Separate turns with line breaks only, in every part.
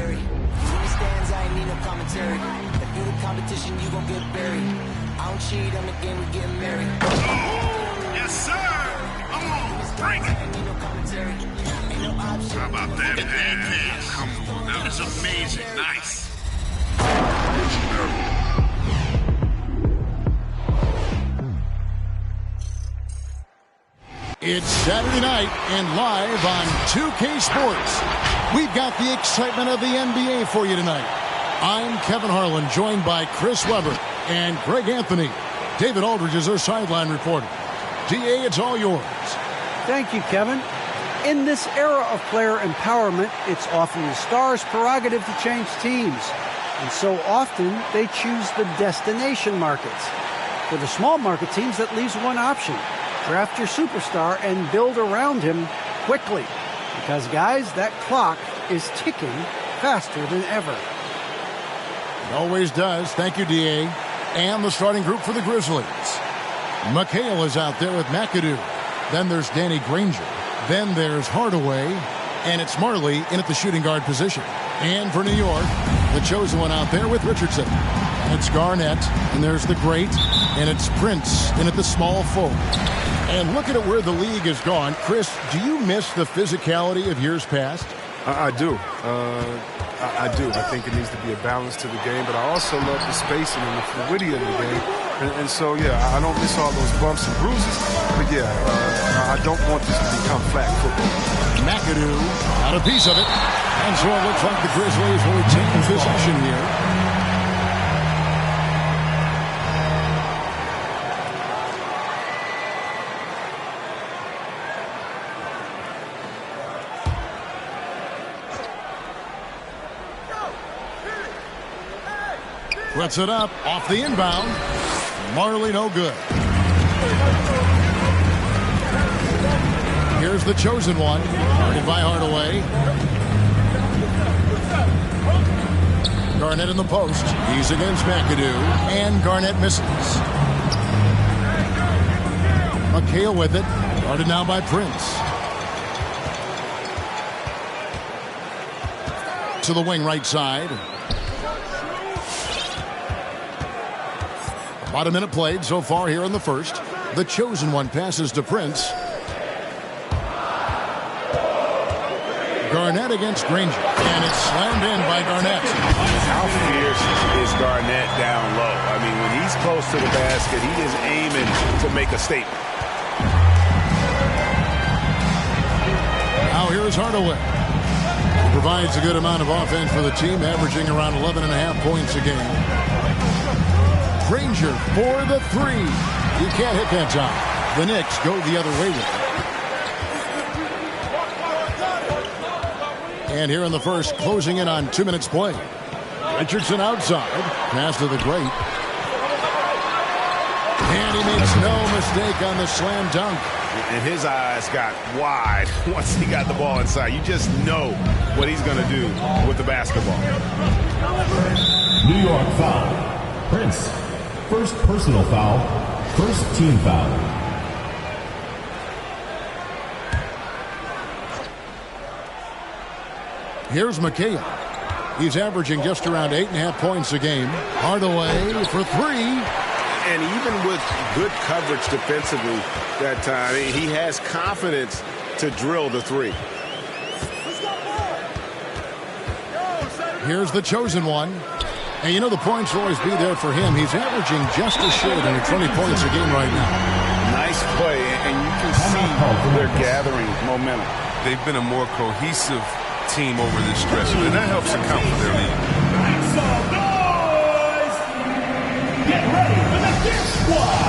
scary. You in the stands, I ain't need no commentary. If you the competition, you gon' get buried. I don't cheat, I'm the game, we getting married.
Oh, yes, sir. Come on, bring it. How about that pass? Come on, that was amazing. Nice.
It's Saturday night and live on 2K Sports. We've got the excitement of the NBA for you tonight. I'm Kevin Harlan, joined by Chris Webber and Greg Anthony. David Aldridge is our sideline reporter. DA, it's all yours.
Thank you, Kevin. In this era of player empowerment, it's often the star's prerogative to change teams. And so often, they choose the destination markets. For the small market teams, that leaves one option. Draft your superstar and build around him quickly. Because, guys, that clock is ticking faster than ever.
It always does. Thank you, DA. And the starting group for the Grizzlies. McHale is out there with McAdoo. Then there's Danny Granger. Then there's Hardaway. And it's Marley in at the shooting guard position. And for New York, the chosen one out there with Richardson. And it's Garnett. And there's the great. And it's Prince in at the small forward. And looking at where the league has gone, Chris, do you miss the physicality of years past?
I do. I do. I think it needs to be a balance to the game, but I also love the spacing and the fluidity of the game. And so, yeah, I don't miss all those bumps and bruises, but yeah, I don't want this to become flag football.
McAdoo got a piece of it. And so it looks like the Grizzlies will take possession here. Puts it up off the inbound. Marley no good. Here's the chosen one. Guarded by Hardaway. Garnett in the post. He's against McAdoo. And Garnett misses. McHale with it. Guarded now by Prince. To the wing right side. About a minute played so far here in the first. The chosen one passes to Prince. Garnett against Granger. And it's slammed in by Garnett.
How fierce is Garnett down low? I mean, when he's close to the basket, he is aiming to make a statement.
Now here's Hardaway. He provides a good amount of offense for the team, averaging around 11.5 points a game. Granger for the three. He can't hit that time. The Knicks go the other way with it. And here in the first, closing in on 2 minutes play. Richardson outside. Pass to the great. And he makes no mistake on the slam dunk.
And his eyes got wide once he got the ball inside. You just know what he's going to do with the basketball.
New York foul. Prince. First personal foul, first team foul.
Here's McHale. He's averaging just around 8.5 points a game. Hardaway for three.
And even with good coverage defensively that time, he has confidence to drill the three.
Here's the chosen one. And you know the points will always be there for him. He's averaging just as short under 20 points a game right now.
Nice play, and you can see they're gathering momentum.
They've been a more cohesive team over this stretch, and that helps account for their lead.
Make some noise! Get ready for the Kick Squad!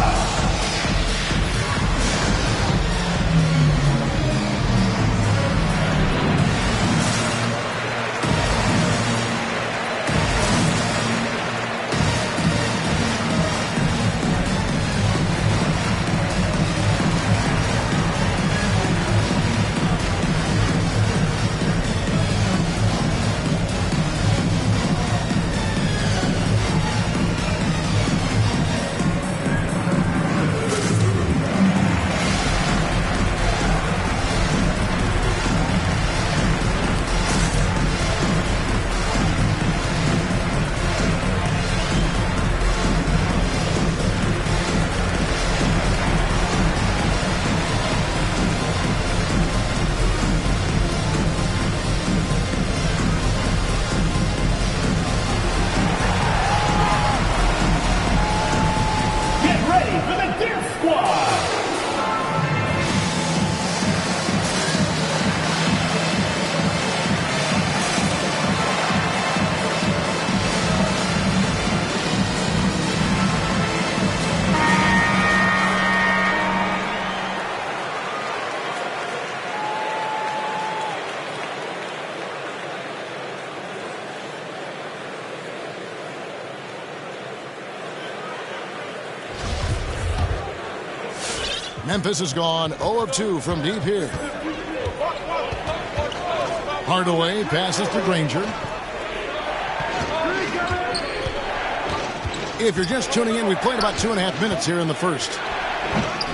Memphis has gone 0 of 2 from deep here. Hardaway passes to Granger. If you're just tuning in, we played about 2.5 minutes here in the first.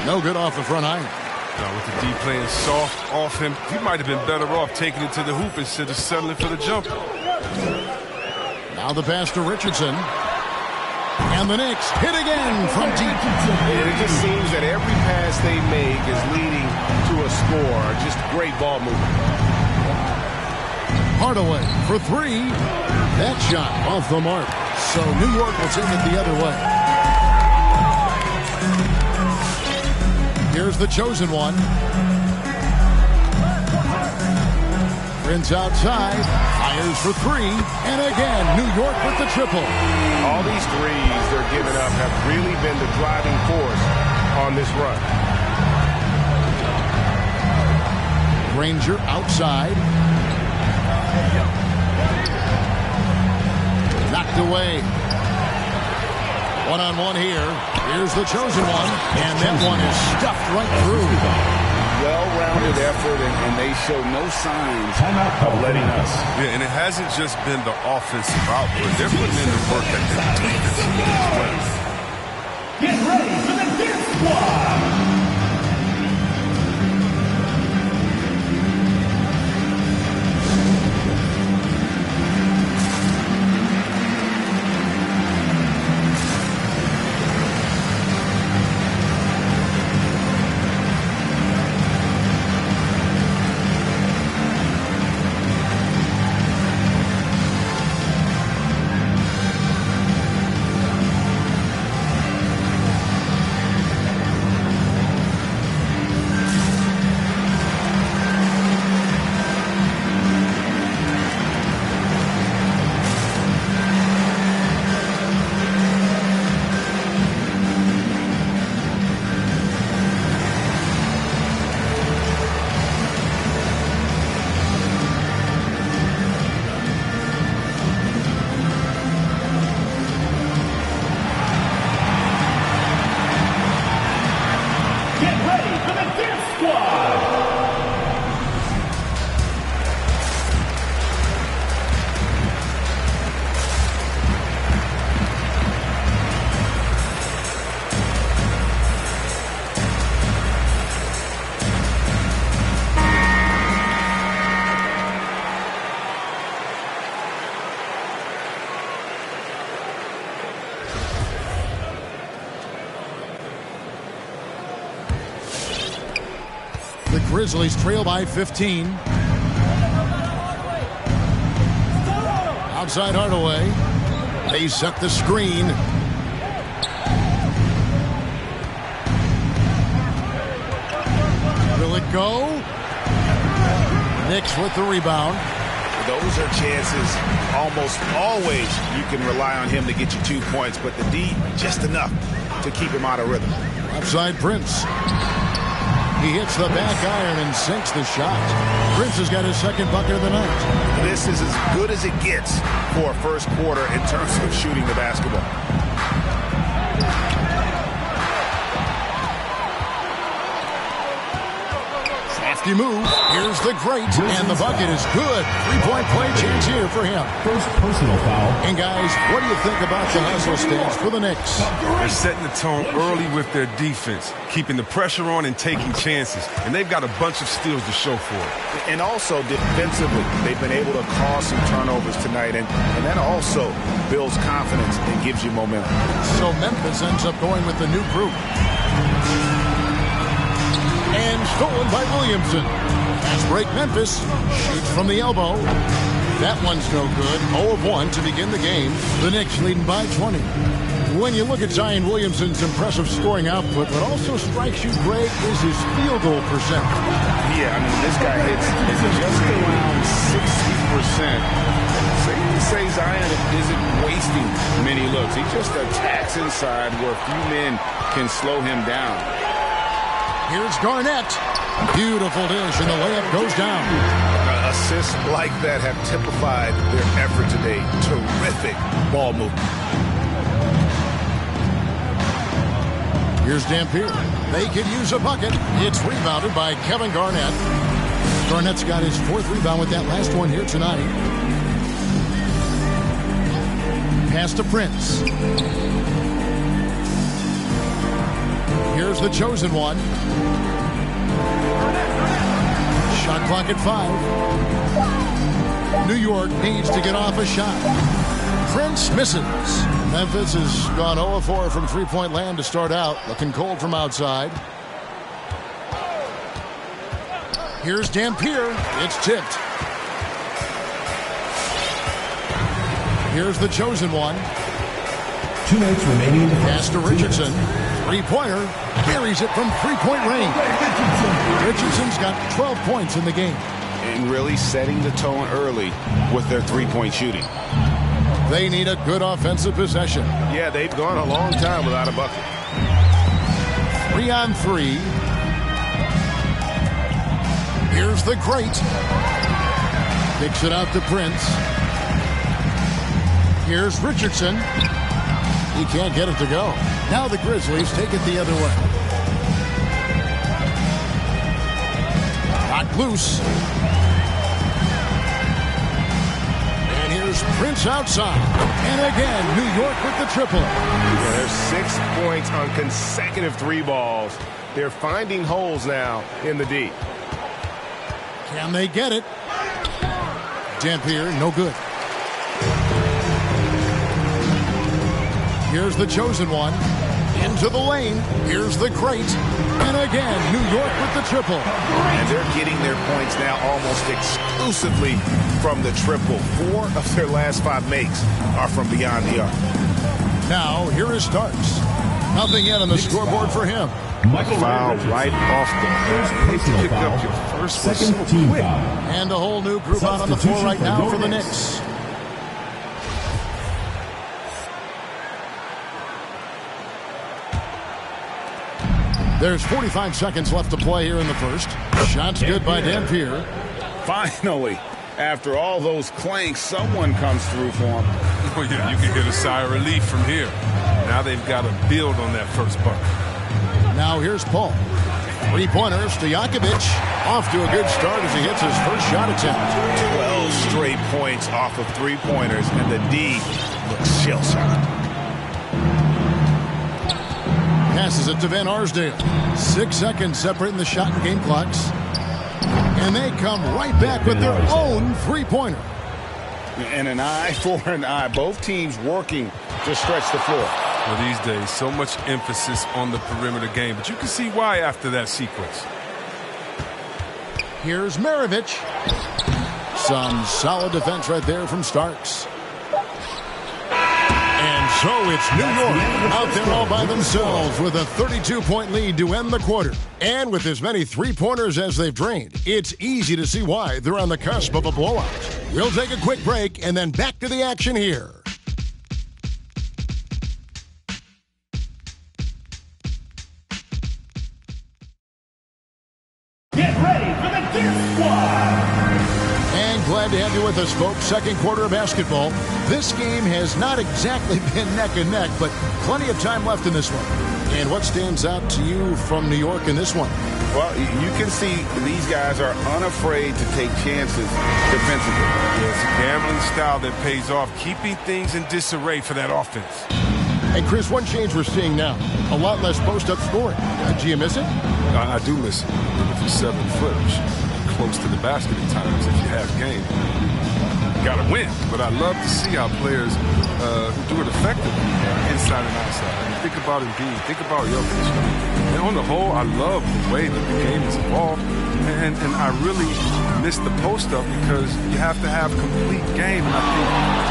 No good off the front iron.
With the D playing soft off him, he might have been better off taking it to the hoop instead of settling for the jumper.
Now the pass to Richardson. And the Knicks hit again from deep.
And it just seems that every pass they make is leading to a score. Just great ball movement.
Hardaway for 3. That shot off the mark. So New York will take it the other way. Here's the chosen one. Prince outside, fires for 3, and again, New York with the triple.
All these threes they're giving up have really been the driving force on this run.
Granger outside. Knocked away. One-on-one here. Here's the chosen one, and that one is stuffed right through.
Well-rounded effort, and they show no signs of letting us.
Yeah, and it hasn't just been the offensive output. They're putting in the work at the defensive end as well.
Get ready for the Death Squad!
Grizzlies trail by 15. Outside Hardaway. They set the screen. Will it go? Knicks with the rebound.
Those are chances almost always you can rely on him to get you 2 points, but the D just enough to keep him out of rhythm.
Outside Prince. He hits the back iron and sinks the shot. Prince has got his second bucket of the night.
This is as good as it gets for a first quarter in terms of shooting the basketball.
Safety move. Here's the great, and the bucket is good. 3-point play chance here for him.
First personal foul.
And guys, what do you think about the hustle stance for the Knicks?
They're setting the tone early with their defense, keeping the pressure on and taking chances. And they've got a bunch of steals to show for it.
And also defensively, they've been able to cause some turnovers tonight. And that also builds confidence and gives you momentum.
So Memphis ends up going with the new group. And stolen by Williamson. Fast break Memphis. Shoots from the elbow. That one's no good. 0 of 1 to begin the game. The Knicks leading by 20. When you look at Zion Williamson's impressive scoring output, what also strikes you, Greg, is his field goal percent.
Yeah, I mean, this guy hits just around 60%. So you can say Zion isn't wasting many looks. He just attacks inside where few men can slow him down.
Here's Garnett. Beautiful dish, and the layup goes down.
Assists like that have typified their effort today. Terrific ball movement.
Here's Dampier. They could use a bucket. It's rebounded by Kevin Garnett. Garnett's got his 4th rebound with that last one here tonight. Pass to Prince. Here's the chosen one. Shot clock at 5. New York needs to get off a shot. Prince misses. Memphis has gone 0 of 4 from three-point land to start out. Looking cold from outside. Here's Dampier. It's tipped. Here's the chosen one.
2 minutes remaining in the
pass to Richardson. Three-pointer. Carries it from three-point range. Richardson's got 12 points in the game.
And really setting the tone early with their three-point shooting.
They need a good offensive possession.
Yeah, they've gone a long time without a bucket.
3-on-3. Here's the Great. Kicks it out to Prince. Here's Richardson. He can't get it to go. Now the Grizzlies take it the other way. Knocked loose. And here's Prince outside. And again, New York with the triple.
Yeah, there's 6 points on consecutive 3 balls. They're finding holes now in the D.
Can they get it? Dampier, no good. Here's the chosen one. Into the lane. Here's the Great. And again, New York with the triple.
And they're getting their points now almost exclusively from the triple. 4 of their last 5 makes are from beyond the arc.
Now, here is Starks. Nothing yet on the scoreboard for him.
Michael foul right off the bat. Pick up your first one so quick.
And a whole new group out on the floor right now for the Knicks. There's 45 seconds left to play here in the first. Shot's good by Dampier.
Finally, after all those clanks, someone comes through for him.
Oh, yeah, you can get a sigh of relief from here. Now they've got to build on that first bucket.
Now here's Paul. Three-pointer, Stojakovic. Off to a good start as he hits his first shot attempt.
12 straight points off of three-pointers, and the D looks shell-shocked.
Passes it to Van Arsdale. 6 seconds separating the shot and game clocks. And they come right back with their own three-pointer.
And an eye for an eye. Both teams working to stretch the floor.
Well, these days, so much emphasis on the perimeter game, but you can see why after that sequence.
Here's Maravich. Some solid defense right there from Starks. And so it's New York out there all by themselves with a 32-point lead to end the quarter. And with as many three-pointers as they've drained, it's easy to see why they're on the cusp of a blowout. We'll take a quick break and then back to the action here.
Get ready for the Gear Squad!
And glad to have you with us, folks. Second quarter of basketball. This game has not exactly been neck and neck, but plenty of time left in this one. And what stands out to you from New York in this one?
Well, you can see these guys are unafraid to take chances defensively.
Yeah, it's a gambling style that pays off, keeping things in disarray for that offense.
Hey, Chris, one change we're seeing now. A lot less post-up scoring. Do you miss it?
I do miss it. If you're 7 foot, you should be close to the basket at times if you have game. Got to win, but I love to see how players who do it effectively, inside and outside. I mean, think about Embiid, think about Jokic. And on the whole, I love the way that the game is evolved, and I really miss the post-up because you have to have complete game, and I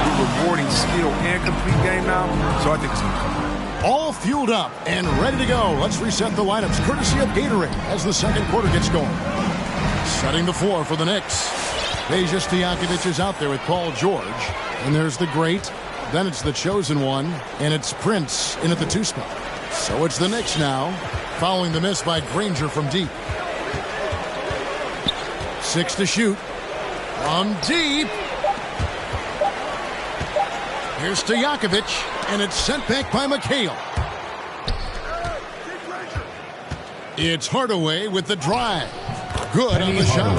think we're rewarding skill and complete game now, so I think it's going to come out.
All fueled up and ready to go. Let's reset the lineups courtesy of Gatorade as the second quarter gets going. Setting the floor for the Knicks. Peja Stojakovic is out there with Paul George. And there's the Great. Then it's the chosen one. And it's Prince in at the 2 spot. So it's the Knicks now, following the miss by Granger from deep. 6 to shoot. From deep. Here's Stojakovic. And it's sent back by McHale. It's Hardaway with the drive. Good on the shot.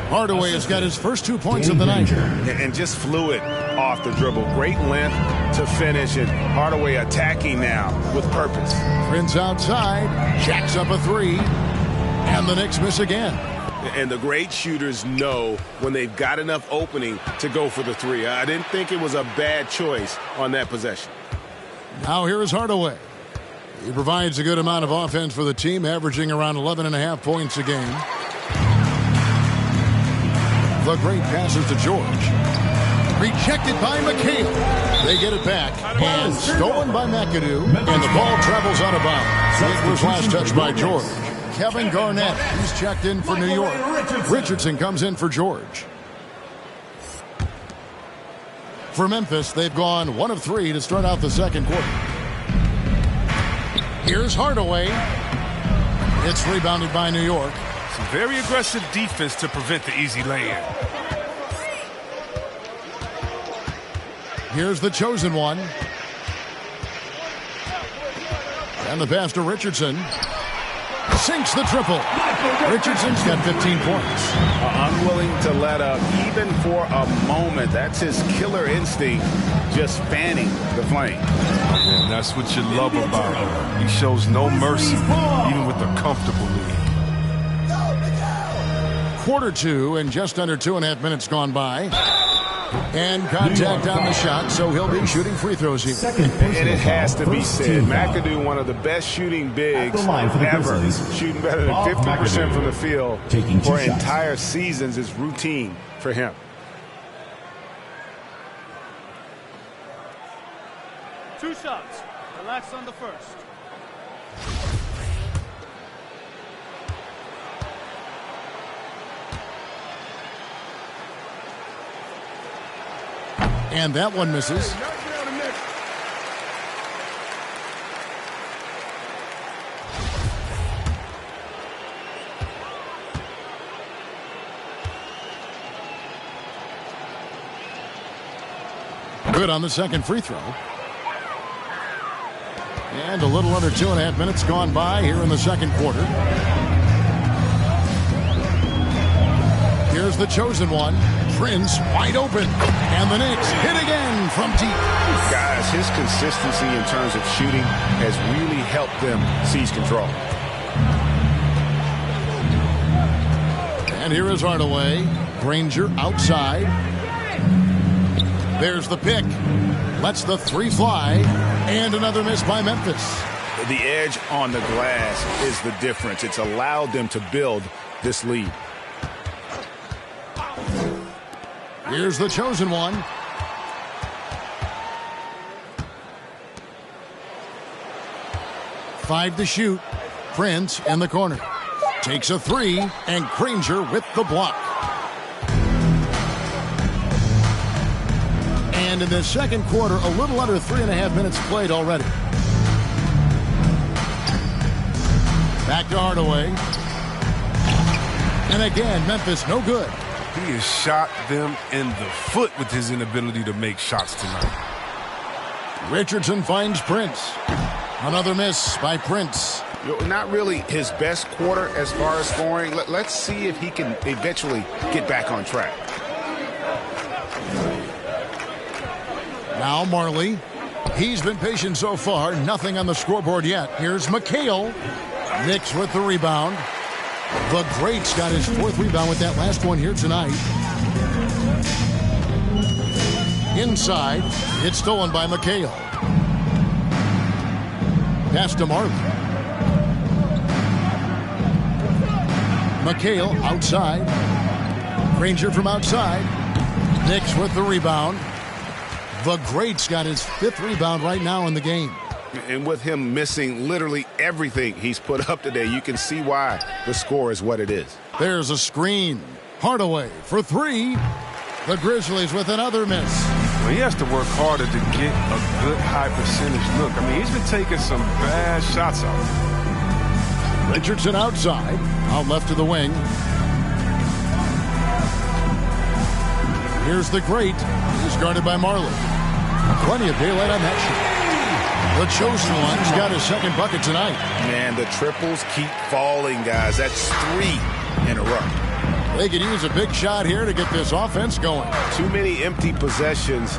Hardaway has got his first 2 points of the night.
And just fluid off the dribble. Great length to finish, and Hardaway attacking now with purpose.
Prince outside, jacks up a three, and the Knicks miss again.
And the great shooters know when they've got enough opening to go for the three. I didn't think it was a bad choice on that possession.
Now here is Hardaway. He provides a good amount of offense for the team, averaging around 11.5 points a game. The great passes to George. Rejected by McHale. They get it back. And stolen by McAdoo. And the ball travels out of bounds. It was last touched by George. Kevin Garnett, he's checked in for New York. Richardson comes in for George. For Memphis, they've gone 1 of 3 to start out the second quarter. Here's Hardaway. It's rebounded by New York.
Some very aggressive defense to prevent the easy lay-in.
Here's the chosen one. And the pass to Richardson. Sinks the triple. Richardson's got 15 points.
Unwilling to let up even for a moment. That's his killer instinct, just fanning the flame.
And that's what you love about him. He shows no mercy, even with a comfortable lead.
Quarter 2 and just under 2.5 minutes gone by. And contact on the shot, so he'll be shooting free throws here.
And it has to be said, McAdoo, one of the best shooting bigs ever, shooting better than 50% from the field for entire seasons is routine for him.
Two shots. Relax on the first.
And that one misses. Good on the second free throw. And a little under 2.5 minutes gone by here in the second quarter. Here's the chosen one. Prince wide open. And the Knicks hit again from deep.
Guys, his consistency in terms of shooting has really helped them seize control.
And here is Hardaway. Granger outside. There's the pick. Lets the three fly. And another miss by Memphis.
The edge on the glass is the difference. It's allowed them to build this lead.
Here's the chosen one. Five to shoot. Prince in the corner. Takes a three, and Granger with the block. And in the second quarter, a little under 3.5 minutes played already. Back to Hardaway. And again, Memphis no good.
He has shot them in the foot with his inability to make shots tonight.
Richardson finds Prince. Another miss by Prince.
Not really his best quarter as far as scoring. Let's see if he can eventually get back on track.
Now Marley. He's been patient so far. Nothing on the scoreboard yet. Here's McHale. Knicks with the rebound. The Great's got his fourth rebound with that last one here tonight. Inside. It's stolen by McHale. Pass to Marley. McHale outside. Granger from outside. Knicks with the rebound. The Great's got his fifth rebound right now in the game.
And with him missing literally everything he's put up today, you can see why the score is what it is.
There's a screen. Hardaway for three. The Grizzlies with another miss.
Well, he has to work harder to get a good high percentage look. I mean, he's been taking some bad shots out.
Richardson outside. Out left to the wing. Here's the Great. He's guarded by Marley. Plenty of daylight on that shot. The chosen one's got his second bucket tonight.
Man, the triples keep falling, guys. That's 3 in a row.
They can use a big shot here to get this offense going.
Too many empty possessions.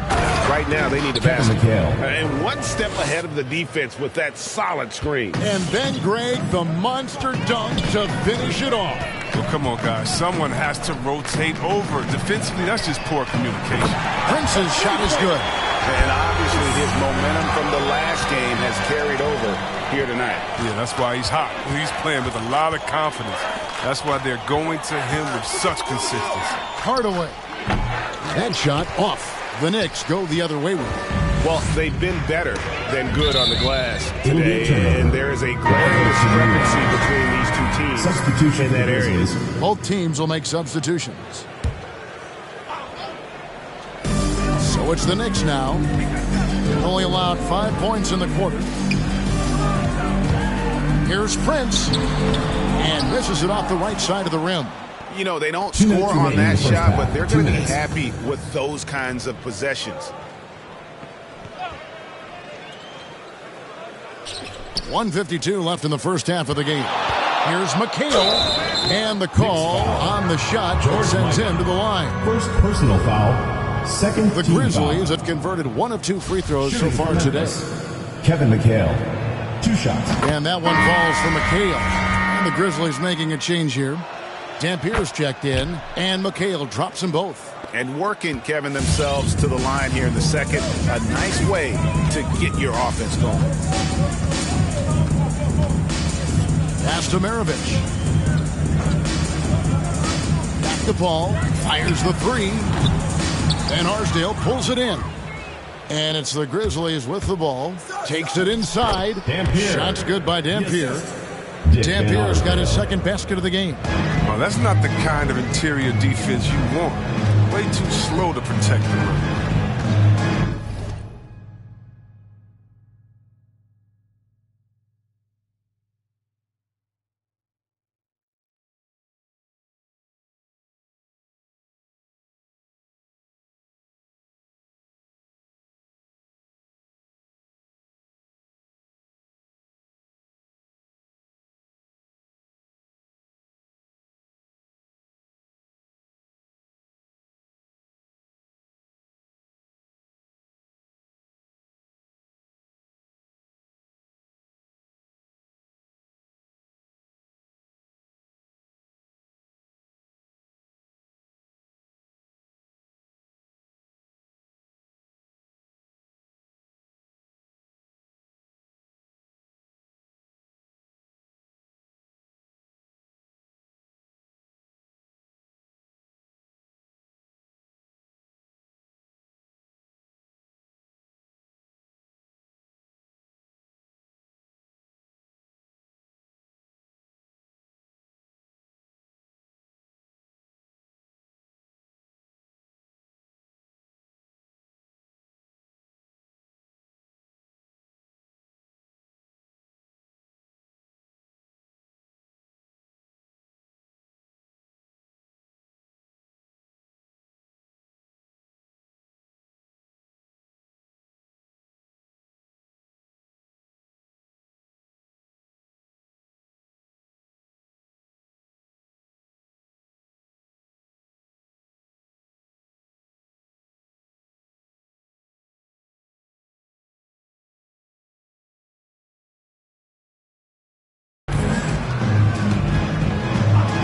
Right now, they need to basket. And one step ahead of the defense with that solid screen.
And then, Greg, the monster dunk to finish it off.
Well, come on, guys. Someone has to rotate over. Defensively, that's just poor communication.
Prince's shot is good.
And obviously his momentum from the last game has carried over here tonight.
Yeah, that's why he's hot. He's playing with a lot of confidence. That's why they're going to him with such consistency.
Hardaway. That shot off. The Knicks go the other way with it.
Well, they've been better than good on the glass today, and there is a glaring discrepancy between these two teams
Substitution
in that area.
Both teams will make substitutions. So it's the Knicks now. Only allowed 5 points in the quarter. Here's Prince. And misses it off the right side of the rim.
You know, they don't score on that shot, but they're going to be happy with those kinds of possessions.
1:52 left in the first half of the game. Here's McHale. And the call on the shot sends him to the line.
First personal foul. Second
The Grizzlies have converted 1 of 2 free throws so far today.
Kevin McHale. 2 shots.
And that one falls for McHale. And the Grizzlies making a change here. Dampier's checked in, and McHale drops them both.
And working, Kevin, themselves to the line here in the second. A nice way to get your offense going.
Pass to Maravich. Back to Paul. Fires the 3. Van Arsdale pulls it in. And it's the Grizzlies with the ball. Takes it inside.
Dampier.
Shot's good by Dampier. Dampier's got his second basket of the game.
Oh, that's not the kind of interior defense you want. Way too slow to protect the rim.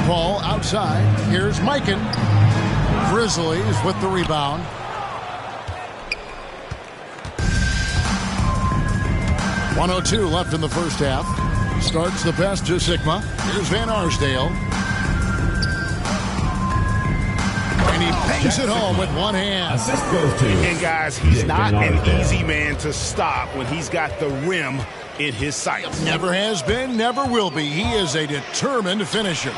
Ball outside. Here's Mikan. Grizzlies with the rebound. .102 left in the first half. Starts the pass to Sigma. Here's Van Arsdale. And he bangs it home with one hand.
Assist goes to.
And guys, he's not an easy man to stop when he's got the rim in his sights.
Never has been, never will be. He is a determined finisher.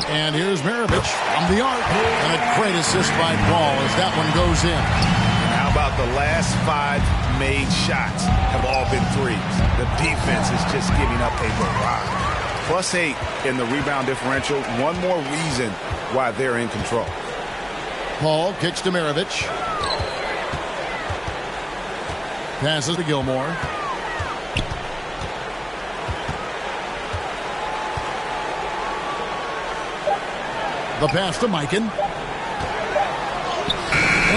And here's Maravich from the arc. And a great assist by Paul as that one goes in.
And how about the last 5 made shots have all been threes? The defense is just giving up a barrage. +8 in the rebound differential. One more reason why they're in control.
Paul kicks to Maravich. Passes to Gilmore. The pass to Mikan.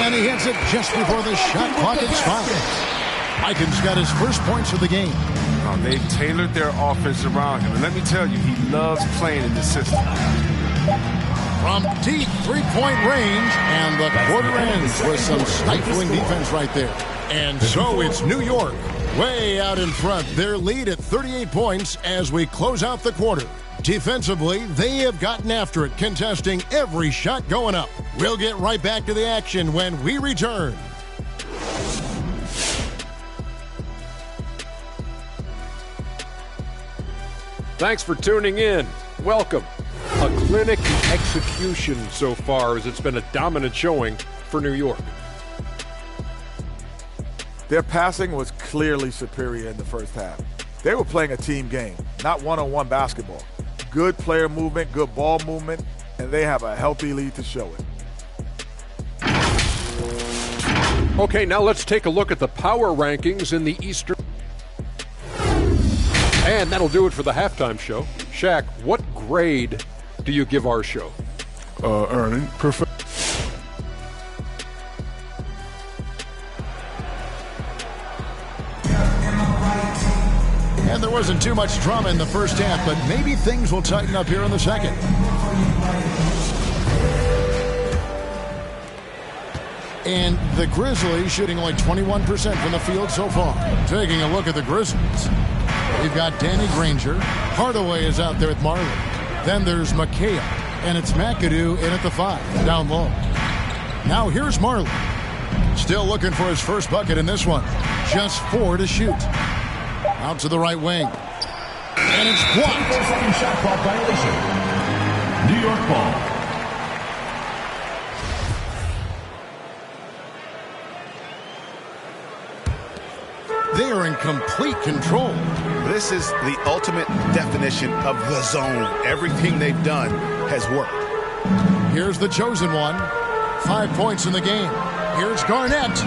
And he hits it just before the shot clock expires. Mikan's got his first points of the game.
They've tailored their offense around him. And let me tell you, he loves playing in this system.
From deep three-point range, and the quarter ends with some stifling defense right there. And so it's New York way out in front. Their lead at 38 points as we close out the quarter. Defensively, they have gotten after it, contesting every shot going up. We'll get right back to the action when we return.
Thanks for tuning in. Welcome. A clinic execution so far, as it's been a dominant showing for New York.
Their passing was clearly superior in the first half. They were playing a team game, not one-on-one basketball. Good player movement, good ball movement, and they have a healthy lead to show it.
Okay, now let's take a look at the power rankings in the Eastern. And that'll do it for the halftime show. Shaq, what grade do you give our show?
Earning. Perfect.
And there wasn't too much drama in the first half, but maybe things will tighten up here in the second. And the Grizzlies shooting only 21% from the field so far. Taking a look at the Grizzlies. We've got Danny Granger. Hardaway is out there with Marley. Then there's McHale. And it's McAdoo in at the 5, down low. Now here's Marley. Still looking for his first bucket in this one. Just 4 to shoot. Out to the right wing. And it's blocked.
Second shot clock violation. New York ball.
They are in complete control.
This is the ultimate definition of the zone. Everything they've done has worked.
Here's the chosen one. 5 points in the game. Here's Garnett.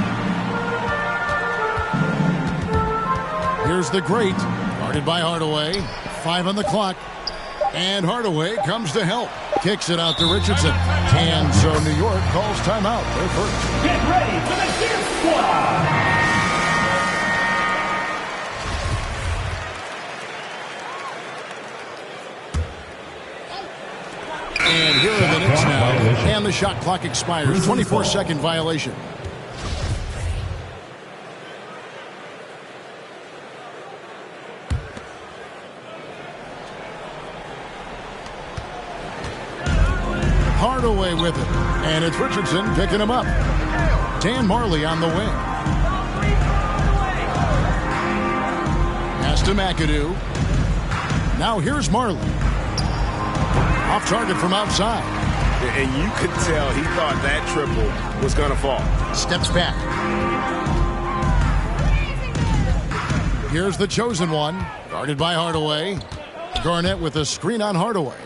Here's the great. Guarded by Hardaway. 5 on the clock. And Hardaway comes to help. Kicks it out to Richardson. And so New York calls timeout. They're first.
Get ready for the Gear Squad!
And here are the Knicks now. And the shot clock expires. 24-second violation. Hardaway with it. And it's Richardson picking him up. Dan Marley on the wing. Pass to McAdoo. Now here's Marley. Off target from outside.
And you could tell he thought that triple was going to fall.
Steps back. Here's the chosen one. Guarded by Hardaway. Garnett with a screen on Hardaway.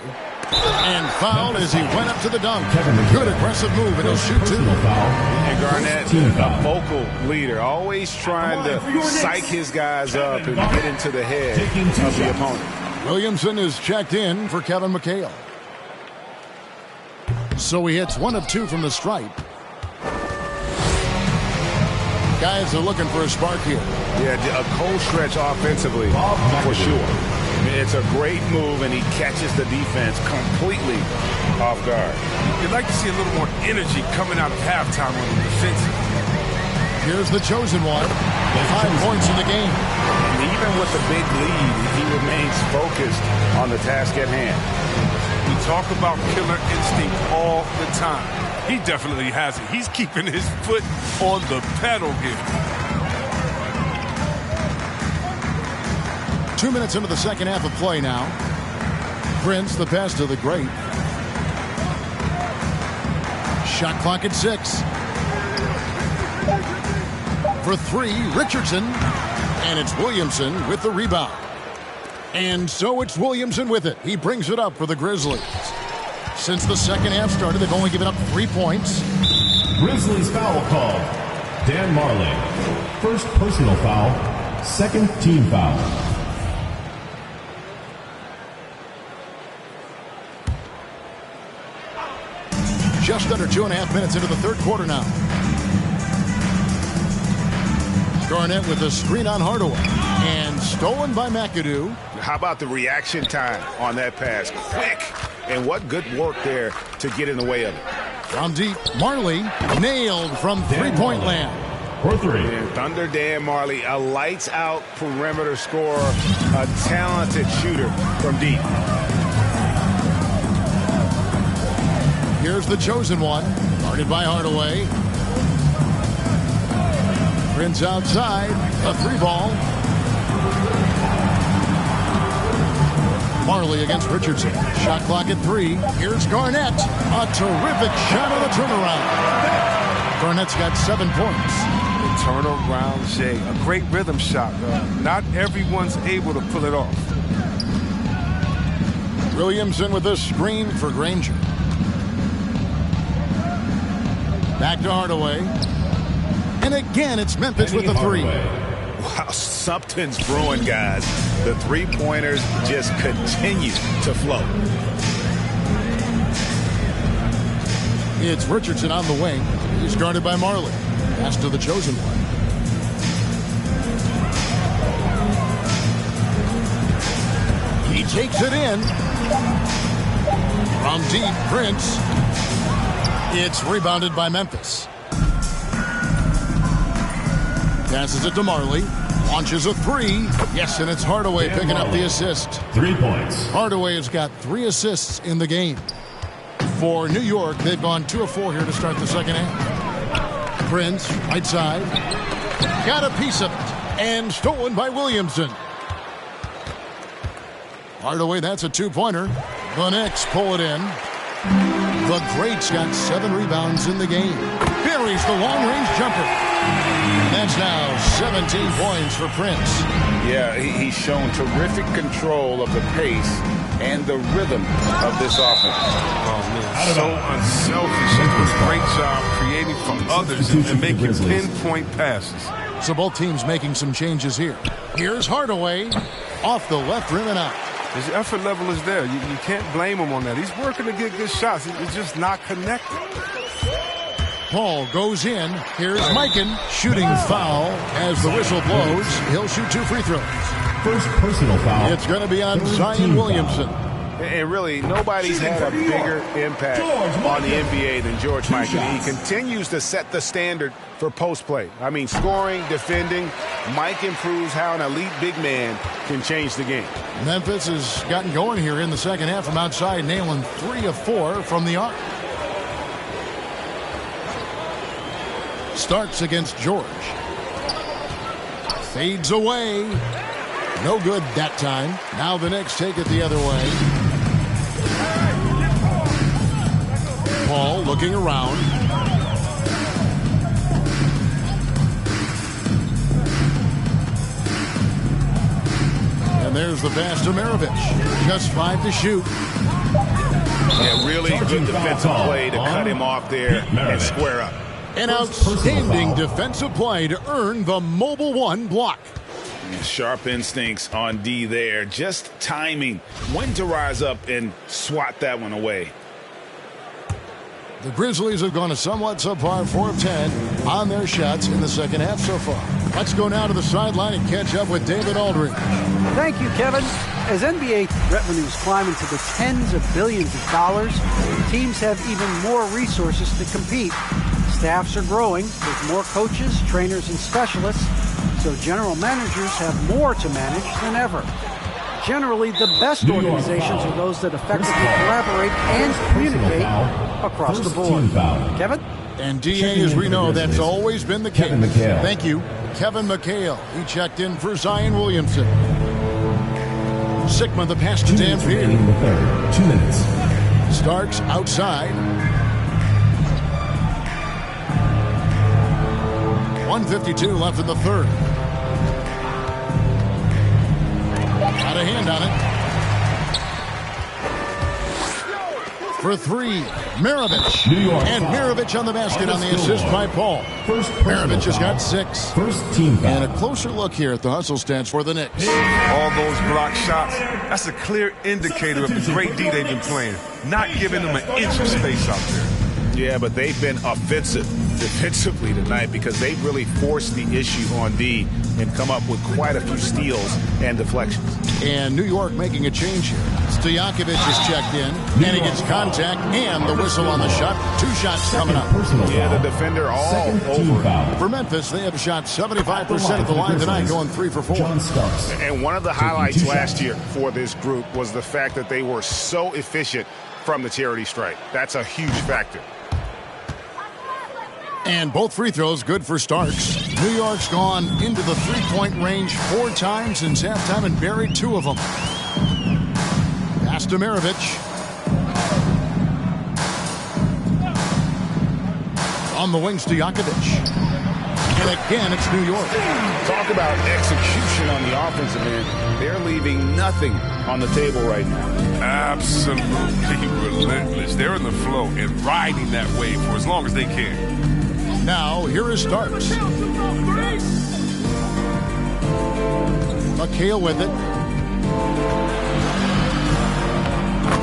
And fouled as he went up to the dunk. Good aggressive move, and he'll shoot 2.
And Garnett, a vocal leader, always trying to psych his guys up and get into the head of the opponent.
Williamson is checked in for Kevin McHale. So he hits 1 of 2 from the stripe. Guys are looking for a spark here.
Yeah, a cold stretch offensively, for sure. It's a great move, and he catches the defense completely off guard.
You'd like to see a little more energy coming out of halftime on the defensive.
Here's the chosen one. 5 points in the game.
And even with the big lead, he remains focused on the task at hand.
We talk about killer instinct all the time. He definitely has it. He's keeping his foot on the pedal here.
2 minutes into the second half of play now. Prince, the pass to the great. Shot clock at 6. For 3, Richardson. And it's Williamson with the rebound. And so it's Williamson with it. He brings it up for the Grizzlies. Since the second half started, they've only given up 3 points.
Grizzlies foul call. Dan Marley. First personal foul. Second team foul.
under 2.5 minutes into the third quarter now. Garnett with a screen on Hardaway. And stolen by McAdoo.
How about the reaction time on that pass? Quick. And what good work there to get in the way of it.
From deep, Marley nailed from three-point land.
For three.
And Thunder Dan Marley, a lights-out perimeter scorer, a talented shooter from deep.
Here's the chosen one, guarded by Hardaway. Prince outside, a three ball. Marley against Richardson. Shot clock at 3. Here's Garnett. A terrific shot on the turnaround. Garnett's got 7 points.
The turnaround, Jay. A great rhythm shot. Not everyone's able to pull it off.
Williamson with a screen for Granger. Back to Hardaway. And again, it's Memphis with the 3.
Wow, something's brewing, guys. The three-pointers just continue to flow.
It's Richardson on the wing. He's guarded by Marley. Pass to the chosen one. He takes it in. From deep, Prince. It's rebounded by Memphis. Passes it to Marley. Launches a 3. Yes, and it's Hardaway picking up the assist.
3 points.
Hardaway has got 3 assists in the game. For New York, they've gone 2 of 4 here to start the second half. Prince, right side. Got a piece of it. And stolen by Williamson. Hardaway, that's a 2-pointer. The Knicks pull it in. The Greats got 7 rebounds in the game. Buries the long-range jumper. And that's now 17 points for Prince.
Yeah, he's shown terrific control of the pace and the rhythm of this offense.
Oh, man. So unselfish. He does a great job creating from others and making pinpoint passes.
So both teams making some changes here. Here's Hardaway off the left rim and out.
His effort level is there. You can't blame him on that. He's working to get good shots. He's just not connected.
Paul goes in. Here's Mikan shooting foul as the whistle blows. He'll shoot 2 free throws.
First personal foul.
It's going to be on Zion Williamson.
And really, nobody's had a bigger impact on the NBA than George Mikan. He continues to set the standard for post play. I mean, scoring, defending. Mike improves how an elite big man can change the game.
Memphis has gotten going here in the second half from outside, nailing 3 of 4 from the arc. Starks against George. Fades away. No good that time. Now the Knicks take it the other way. Paul looking around. And there's the pass to Maravich. Just 5 to shoot.
Yeah, really good defensive play to cut him off there and square up.
An outstanding defensive play to earn the Mobile One block.
Sharp instincts on D there. Just timing when to rise up and swat that one away.
The Grizzlies have gone a somewhat subpar 4 of 10 on their shots in the second half so far. Let's go now to the sideline and catch up with David Aldridge.
Thank you, Kevin. As NBA revenues climb into the tens of billions of dollars, teams have even more resources to compete. Staffs are growing with more coaches, trainers, and specialists, so general managers have more to manage than ever. Generally, the best organizations are those that effectively collaborate and communicate across the board. Kevin?
And DA, as we know, that's always been the case. Thank you. Kevin McHale. He checked in for Zion Williamson. Sigma the pass to Dan Beard.
2 minutes.
Starks outside. 1:52 left in the third. Got a hand on it. For 3, Maravich. And Maravich on the basket on the assist by Paul. Maravich has got 6.
First team foul.
And a closer look here at the hustle stats for the Knicks.
All those block shots, that's a clear indicator of the great D they've been playing. Not giving them an inch of space out there.
Yeah, but they've been offensive defensively tonight because they've really forced the issue on D and come up with quite a few steals and deflections.
And New York making a change here. Stojakovic is checked in, and he gets contact and the whistle on the shot. 2 shots coming up.
Yeah, the defender all over.
For Memphis, they have shot 75% at the line tonight, going 3 for 4.
And one of the highlights last year for this group was the fact that they were so efficient from the charity stripe. That's a huge factor.
And both free throws good for Starks. New York's gone into the 3-point range 4 times since halftime and buried 2 of them. Pass to Maravich. On the wing, Stojakovic. And again, it's New York.
Talk about execution on the offensive end. They're leaving nothing on the table right now.
Absolutely relentless. They're in the flow and riding that wave for as long as they can.
Now, here is Starks. McHale with it.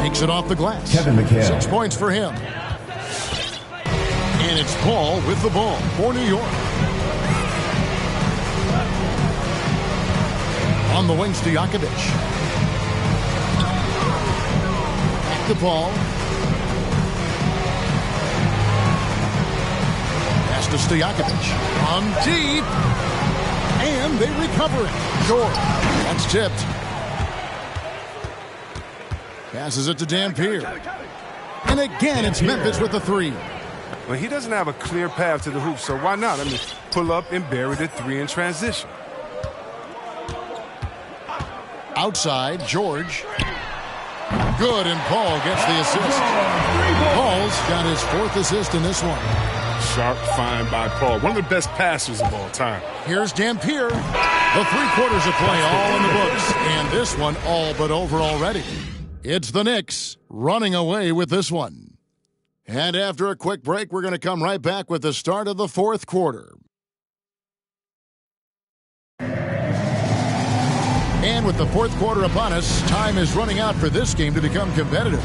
Makes it off the glass.
Kevin McHale.
6 points for him. And it's Paul with the ball for New York. On the wing, Stojakovic. Back to Paul. Pass to Stojakovic. On deep. And they recover it. George. That's tipped. Passes it to Dampier. And again, it's Memphis with the 3.
Well, he doesn't have a clear path to the hoop, so why not? I mean, pull up and bury the 3 in transition.
Outside, George. Good, and Paul gets the assist. Paul's got his 4th assist in this one.
Sharp find by Paul. One of the best passers of all time.
Here's Dampier. The 3 quarters of play all in the books. And this one all but over already. It's the Knicks running away with this one. And after a quick break, we're going to come right back with the start of the 4th quarter. And with the 4th quarter upon us, time is running out for this game to become competitive.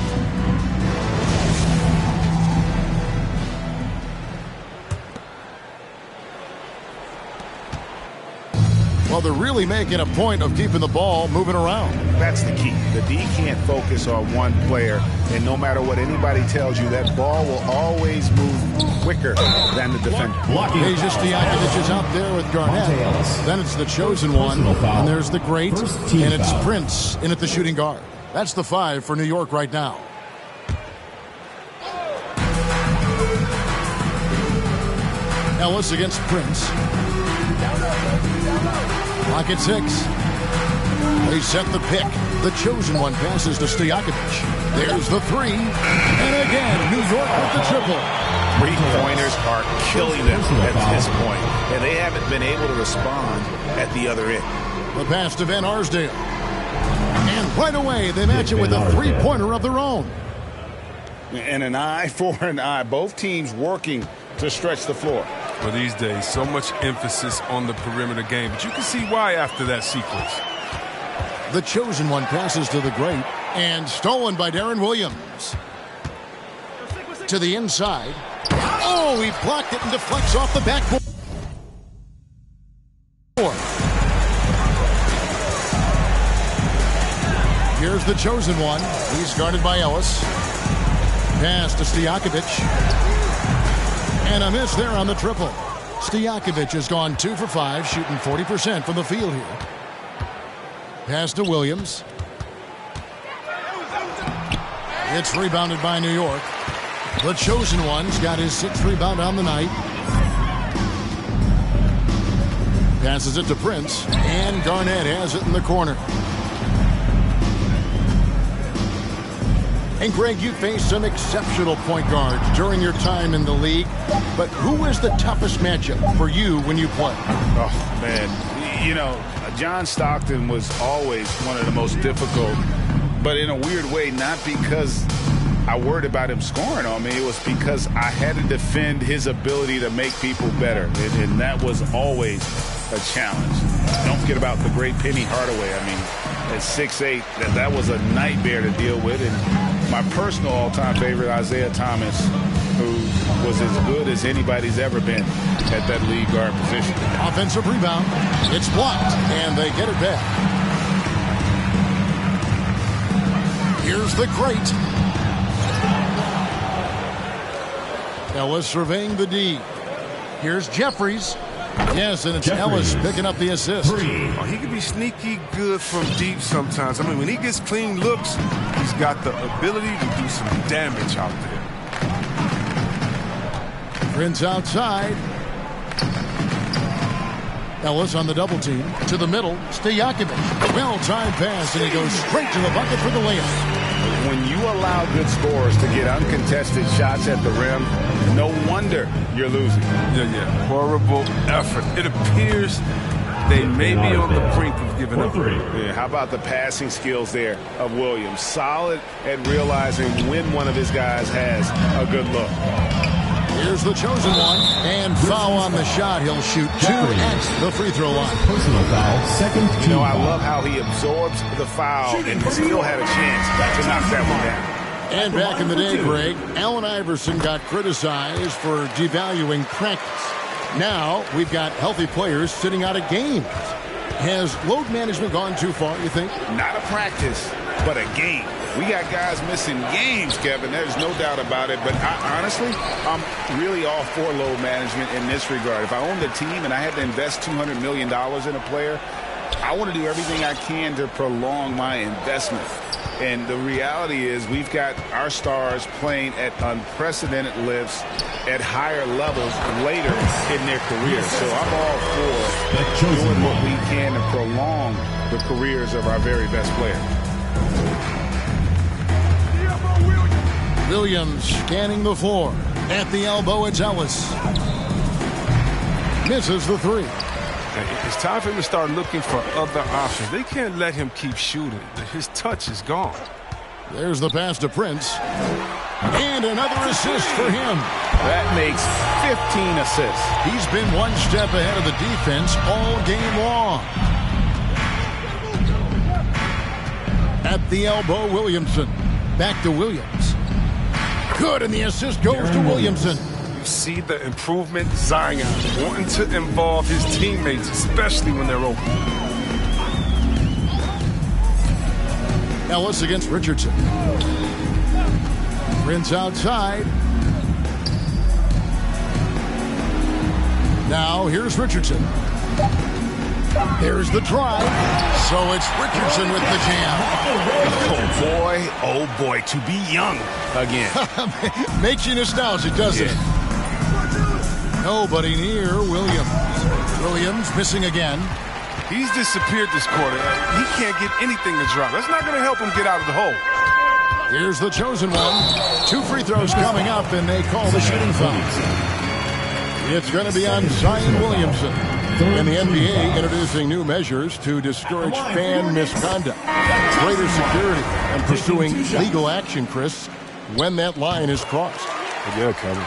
Well, they're really making a point of keeping the ball moving around.
That's the key. The D can't focus on one player, and no matter what anybody tells you, that ball will always move quicker than the defender.
Peja Stojakovic is out there with Garnett. Then it's the chosen one, and there's the great, and it's Prince in at the shooting guard. That's the 5 for New York right now. Ellis against Prince. Clock at 6. They set the pick. The chosen one passes to Stojakovic. There's the 3. And again, New York with the triple.
3-pointers are killing them at this point, and they haven't been able to respond at the other end.
The pass to Van Arsdale. And right away, they match it with a 3-pointer of their own.
And an eye for an eye. Both teams working to stretch the floor.
Well, these days, so much emphasis on the perimeter game, but you can see why after that sequence.
The chosen one passes to the great, and stolen by Darren Williams. To the inside. Oh, he blocked it and deflects off the backboard. Here's the chosen one. He's guarded by Ellis. Pass to Stojakovic. And a miss there on the triple. Stojakovic has gone 2 for 5, shooting 40% from the field here. Pass to Williams. It's rebounded by New York. The chosen one's got his 6th rebound on the night. Passes it to Prince, and Garnett has it in the corner. And Greg, you faced some exceptional point guards during your time in the league, but who is the toughest matchup for you when you play?
Oh, man. You know, John Stockton was always one of the most difficult, but in a weird way, not because I worried about him scoring on me. It was because I had to defend his ability to make people better, and that was always a challenge. Don't forget about the great Penny Hardaway. I mean, at 6'8", that was a nightmare to deal with. And my personal all-time favorite, Isaiah Thomas,
who was as good as anybody's ever been at that lead guard position.
Offensive rebound. It's blocked, and they get it back. Here's the great. Ellis surveying the D. Here's Jeffries. Yes, and it's Ellis picking up the assist.
Oh, he can be sneaky good from deep sometimes. I mean, when he gets clean looks, he's got the ability to do some damage out there.
Prince outside. Ellis on the double team. To the middle. Stojakovic. Well-timed pass, and he goes straight to the bucket for the layup.
When you allow good scorers to get uncontested shots at the rim, no wonder you're losing.
Yeah. Horrible effort. It appears they may be on the brink of giving up.
Yeah, how about the passing skills there of Williams? Solid at realizing when one of his guys has a good look.
Here's the chosen one, and foul on the shot. He'll shoot 2 at the free throw line.
Personal foul, second team
I
foul.
love how he absorbs the foul and still had a chance to knock that one down.
And back in the day, Greg, Allen Iverson got criticized for devaluing practice. Now we've got healthy players sitting out of games. Has load management gone too far, you think?
Not a practice, but a game. We got guys missing games, Kevin. There's no doubt about it. But honestly, I'm really all for load management in this regard. If I owned a team and I had to invest $200 million in a player, I want to do everything I can to prolong my investment. And the reality is we've got our stars playing at unprecedented lifts at higher levels later in their careers. So I'm all for doing what we can to prolong the careers of our very best players.
Williams scanning the floor. At the elbow, it's Ellis. Misses the three.
It's time for him to start looking for other options. They can't let him keep shooting. His touch is gone.
There's the pass to Prince. And another assist for him.
That makes 15 assists.
He's been one step ahead of the defense all game long. At the elbow, Williamson. Back to Williams. Good, and the assist goes to Williamson.
You see the improvement, Zion wanting to involve his teammates, especially when they're open.
Ellis against Richardson. Prince outside. Now here's Richardson. There's the drive. So it's Richardson with the jam.
Oh boy, to be young again.
Makes you nostalgic, doesn't it? Nobody near Williams. Williams missing again.
He's disappeared this quarter. He can't get anything to drop. That's not going to help him get out of the hole.
Here's the chosen one. 2 free throws coming up, and they call the shooting foul. It's going to be on Zion Williamson. And the NBA introducing new measures to discourage fan misconduct, greater security, and pursuing legal action, Chris, when that line is crossed.
Yeah, Kevin,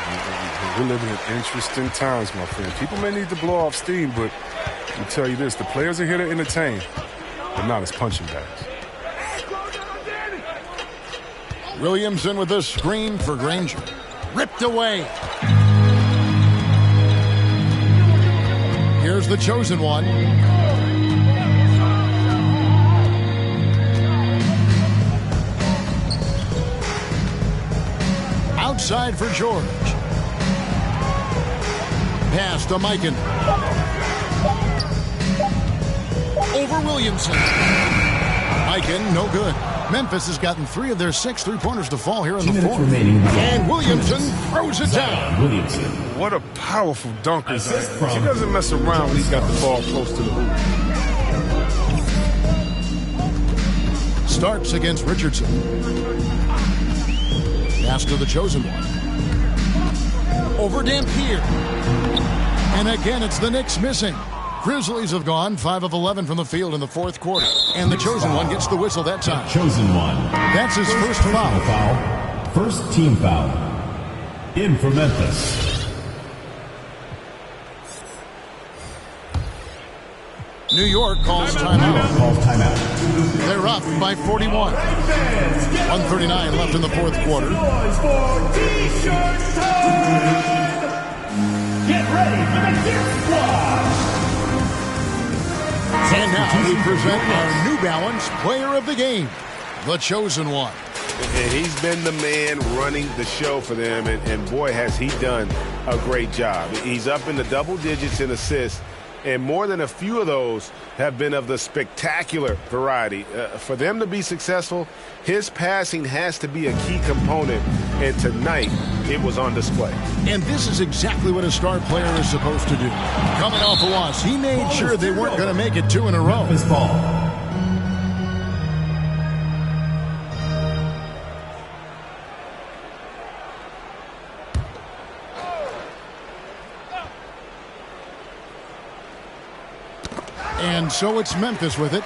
we're living in interesting times, my friend. People may need to blow off steam, but I'll tell you this, the players are here to entertain, but not as punching bags.
Williamson with a screen for Granger. Ripped away. Here's the chosen one. Outside for George. Pass to Mikan. Over Williamson. Mikan, no good. Memphis has gotten 3 of their 6 3-pointers to fall here in the fourth. And Williamson throws it down.
What a powerful dunker. He doesn't mess around when he's got the ball close to the hoop.
Starks against Richardson. Pass to the chosen one. Over Dampier. And again, it's the Knicks missing. Grizzlies have gone 5 of 11 from the field in the fourth quarter. And the chosen one gets the whistle that time.
Chosen one.
That's his first foul.
First team foul. In for Memphis.
New York calls timeout. They're up by 41. 1:39 left in the fourth quarter.
Get ready for the gift squad.
And now we present our New Balance Player of the Game, the Chosen One.
And he's been the man running the show for them, and boy, has he done a great job. He's up in the double digits in assists, and more than a few of those have been of the spectacular variety. For them to be successful, his passing has to be a key component, and tonight it was on display.
And this is exactly what a star player is supposed to do. Coming off a loss, he made sure they weren't going to make it 2 in a row. And so it's Memphis with it.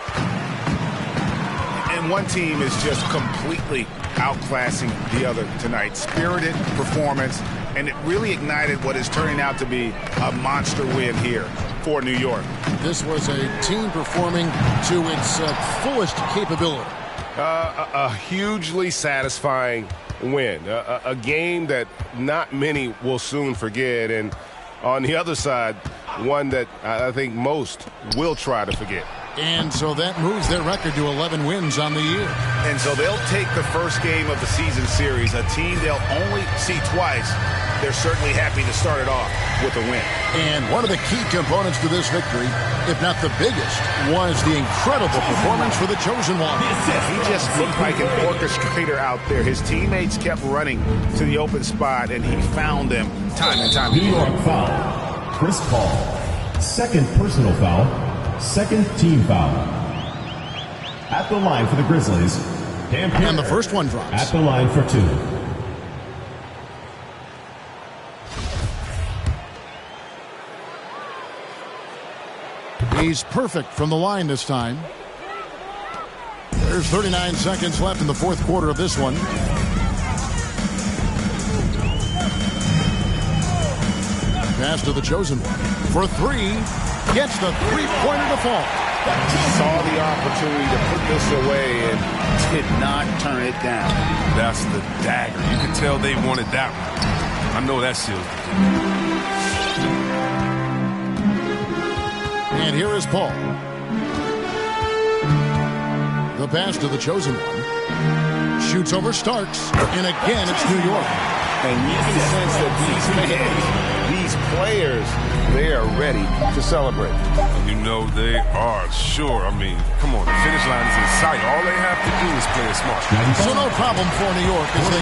And one team is just completely outclassing the other tonight. Spirited performance, and it really ignited what is turning out to be a monster win here for New York.
This was a team performing to its fullest capability.
A hugely satisfying win. A game that not many will soon forget. And on the other side, one that I think most will try to forget.
And so that moves their record to 11 wins on the year.
And so they'll take the first game of the season series, a team they'll only see twice. They're certainly happy to start it off with a win.
And one of the key components to this victory, if not the biggest, was the incredible performance for the Chosen One.
He just looked like an orchestrator out there. His teammates kept running to the open spot, and he found them time and time again.
New York foul. Chris Paul. Second personal foul. Second team foul. At the line for the Grizzlies, Dan Pierre.
And the first one drops.
At the line for 2.
He's perfect from the line this time. There's 39 seconds left in the fourth quarter of this one. Pass to the Chosen One for 3. Gets the three-pointer to fall.
Saw the opportunity to put this away and did not turn it down.
That's the dagger. You can tell they wanted that one. I know that seals the deal.
And here is Paul. The pass to the Chosen One. Shoots over Starks. And again, it's New York.
And you can sense that these fans, these players, they are ready to celebrate.
You know they are, sure. I mean, come on, the finish line is in sight. All they have to do is play it smart.
So no problem for New York as they